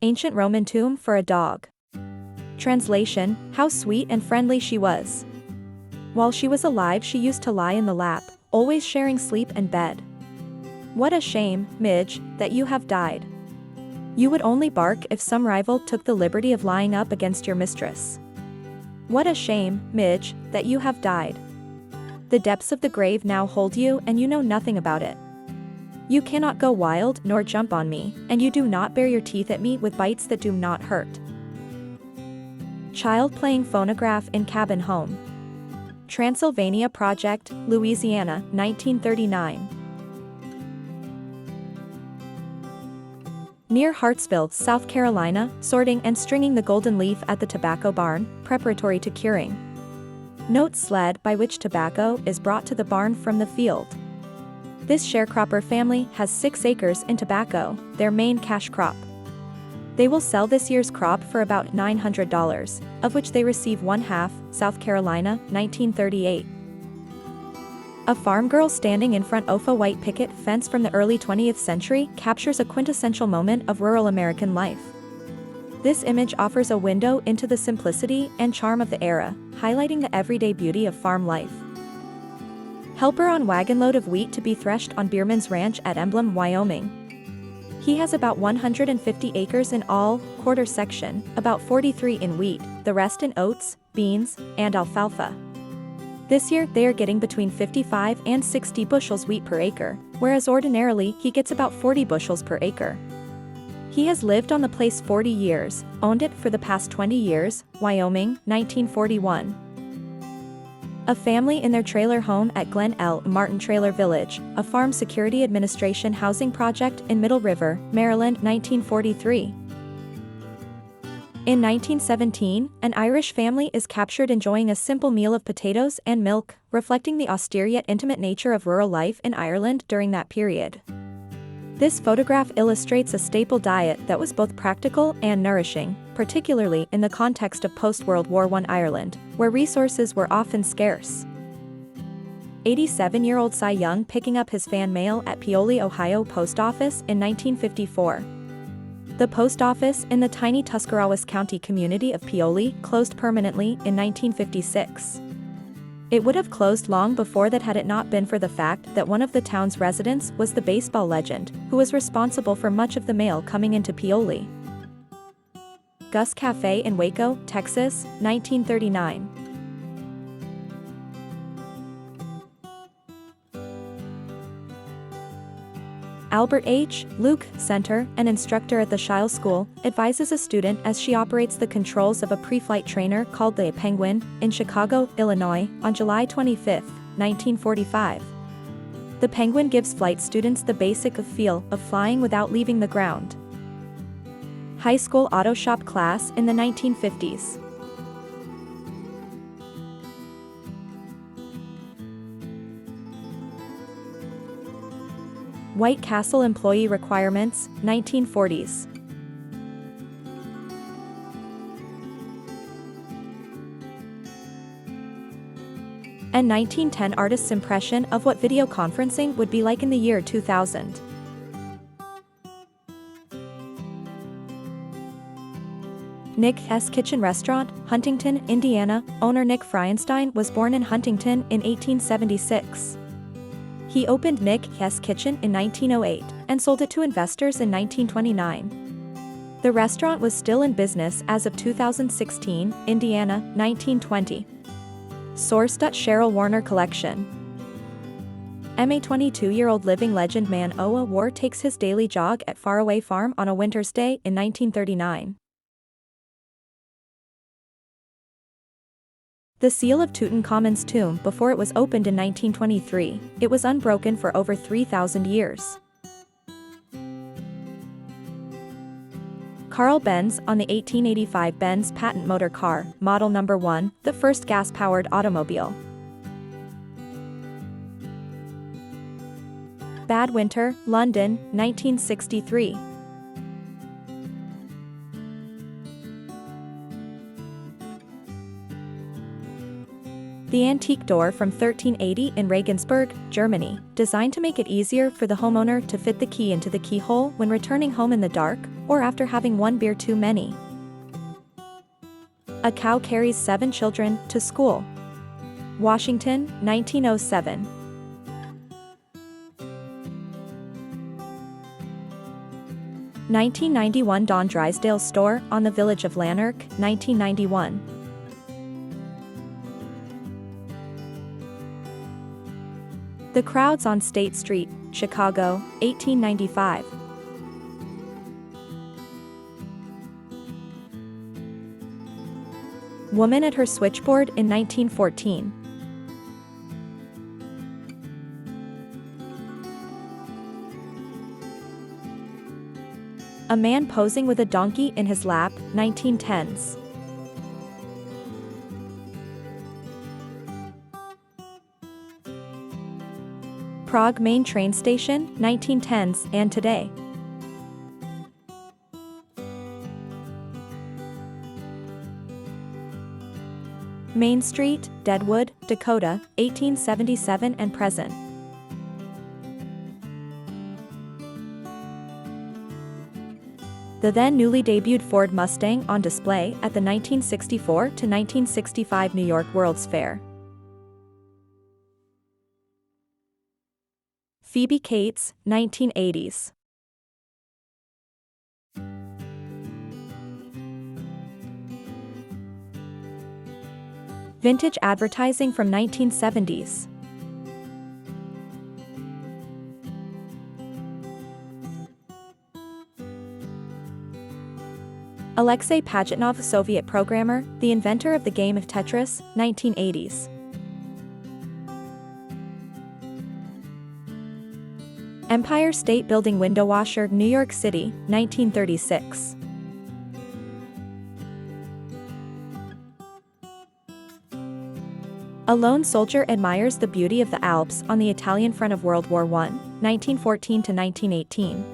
ancient Roman tomb for a dog. Translation: how sweet and friendly she was. While she was alive, she used to lie in the lap, always sharing sleep and bed. What a shame, Midge, that you have died. You would only bark if some rival took the liberty of lying up against your mistress. What a shame, Midge, that you have died. The depths of the grave now hold you, and you know nothing about it. You cannot go wild nor jump on me, and you do not bare your teeth at me with bites that do not hurt. Child playing phonograph in cabin home. Transylvania Project, Louisiana, 1939. Near Hartsville, South Carolina, sorting and stringing the golden leaf at the tobacco barn, preparatory to curing. Note: sled by which tobacco is brought to the barn from the field. This sharecropper family has 6 acres in tobacco, their main cash crop. They will sell this year's crop for about $900, of which they receive 1/2, South Carolina, 1938. A farm girl standing in front of a white picket fence from the early 20th century captures a quintessential moment of rural American life. This image offers a window into the simplicity and charm of the era, highlighting the everyday beauty of farm life. Helper on wagon load of wheat to be threshed on Bierman's Ranch at Emblem, Wyoming. He has about 150 acres in all, quarter section, about 43 in wheat, the rest in oats, beans, and alfalfa. This year, they are getting between 55 and 60 bushels wheat per acre, whereas ordinarily he gets about 40 bushels per acre. He has lived on the place 40 years, owned it for the past 20 years, Wyoming, 1941. A family in their trailer home at Glen L. Martin Trailer Village, a Farm Security Administration housing project in Middle River, Maryland, 1943. In 1917, an Irish family is captured enjoying a simple meal of potatoes and milk, reflecting the austere yet intimate nature of rural life in Ireland during that period. This photograph illustrates a staple diet that was both practical and nourishing, particularly in the context of post-World War I Ireland, where resources were often scarce. 87-year-old Cy Young picking up his fan mail at Paoli, Ohio Post Office in 1954. The post office in the tiny Tuscarawas County community of Paoli closed permanently in 1956. It would have closed long before that had it not been for the fact that one of the town's residents was the baseball legend, who was responsible for much of the mail coming into Paoli. Gus Cafe in Waco, Texas, 1939. Albert H. Luke Center, an instructor at the Shiles School, advises a student as she operates the controls of a pre-flight trainer called the Penguin, in Chicago, Illinois, on July 25, 1945. The Penguin gives flight students the basic feel of flying without leaving the ground. High school auto shop class in the 1950s. White Castle employee requirements, 1940s. And 1910 artist's impression of what video conferencing would be like in the year 2000. Nick's Kitchen Restaurant, Huntington, Indiana. Owner Nick Fryenstein was born in Huntington in 1876. He opened Nick's Kitchen in 1908 and sold it to investors in 1929. The restaurant was still in business as of 2016, Indiana, 1920. Source: Cheryl Warner Collection. A 22-year-old living legend man Owa War takes his daily jog at Faraway Farm on a winter's day in 1939. The seal of Tutankhamun's tomb before it was opened in 1923, it was unbroken for over 3,000 years. Carl Benz on the 1885 Benz patent motor car, model number 1, the first gas-powered automobile. Bad Winter, London, 1963. The antique door from 1380 in Regensburg, Germany, designed to make it easier for the homeowner to fit the key into the keyhole when returning home in the dark, or after having one beer too many. A cow carries 7 children to school. Washington, 1907. (1991) Don Drysdale store on the village of Lanark, 1991. The crowds on State Street, Chicago, 1895. Woman at her switchboard in 1914. A man posing with a donkey in his lap, 1910s. Prague main train station, 1910s and today. Main Street, Deadwood, Dakota, 1877 and present. The then newly debuted Ford Mustang on display at the 1964 to 1965 New York World's Fair. Phoebe Cates, 1980s. Vintage advertising from 1970s. Alexei Pajitnov, Soviet programmer, the inventor of the game of Tetris, 1980s. Empire State Building window washer, New York City, 1936. A lone soldier admires the beauty of the Alps on the Italian front of World War I, 1914 to 1918.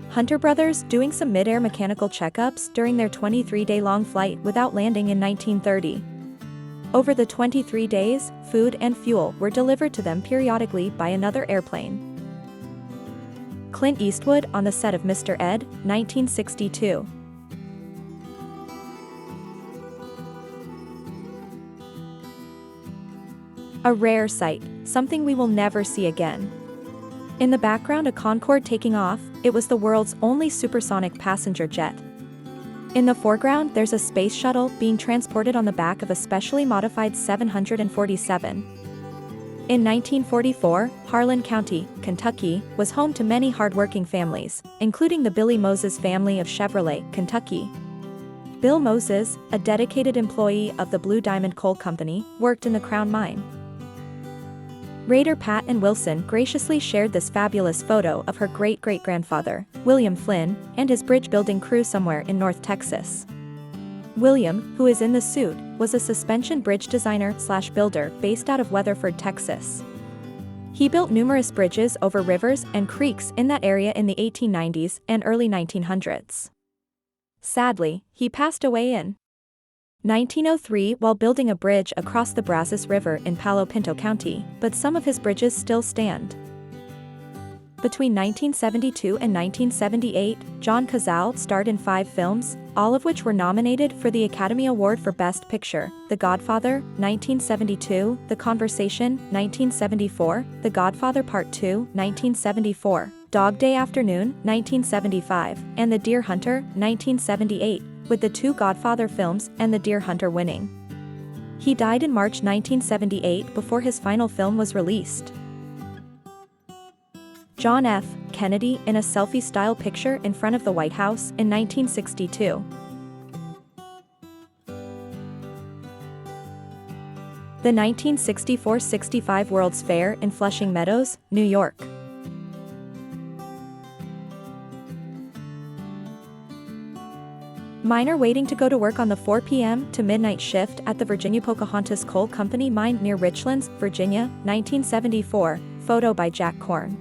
Hunter brothers doing some mid-air mechanical checkups during their 23-day-long flight without landing in 1930. Over the 23 days, food and fuel were delivered to them periodically by another airplane. Clint Eastwood on the set of Mr. Ed, 1962. A rare sight, something we will never see again. In the background, a Concorde taking off. It was the world's only supersonic passenger jet. In the foreground, there's a space shuttle being transported on the back of a specially modified 747. In 1944, Harlan County, Kentucky, was home to many hardworking families, including the Billy Moses family of Chevrolet, Kentucky. Bill Moses, a dedicated employee of the Blue Diamond Coal Company, worked in the Crown Mine. Raider Pat and Wilson graciously shared this fabulous photo of her great-great-grandfather, William Flynn, and his bridge-building crew somewhere in North Texas. William, who is in the suit, was a suspension bridge designer/builder based out of Weatherford, Texas. He built numerous bridges over rivers and creeks in that area in the 1890s and early 1900s. Sadly, he passed away in 1903 while building a bridge across the Brazos River in Palo Pinto County, but some of his bridges still stand. Between 1972 and 1978, John Cazale starred in 5 films, all of which were nominated for the Academy Award for Best Picture: The Godfather, 1972, The Conversation, 1974, The Godfather Part 2, 1974, Dog Day Afternoon, 1975, and The Deer Hunter, 1978, with the 2 Godfather films and The Deer Hunter winning. He died in March 1978 before his final film was released. John F. Kennedy in a selfie-style picture in front of the White House in 1962. The 1964-65 World's Fair in Flushing Meadows, New York. Miner waiting to go to work on the 4 p.m. to midnight shift at the Virginia Pocahontas Coal Company mine near Richlands, Virginia, 1974, photo by Jack Korn.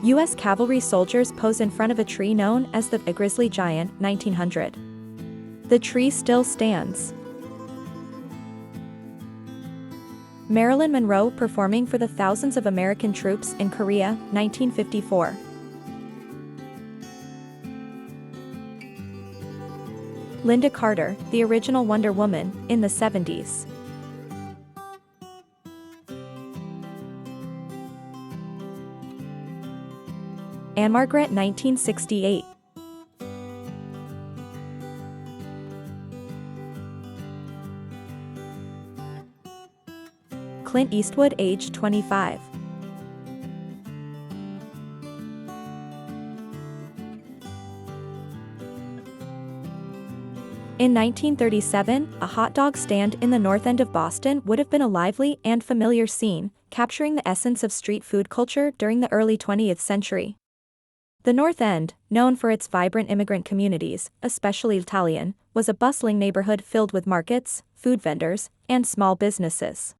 U.S. cavalry soldiers pose in front of a tree known as the Grizzly Giant, 1900. The tree still stands. Marilyn Monroe performing for the thousands of American troops in Korea, 1954. Linda Carter, the original Wonder Woman, in the 70s. Anne Margaret, 1968. Clint Eastwood, age 25. In 1937, a hot dog stand in the North End of Boston would have been a lively and familiar scene, capturing the essence of street food culture during the early 20th century. The North End, known for its vibrant immigrant communities, especially Italian, was a bustling neighborhood filled with markets, food vendors, and small businesses.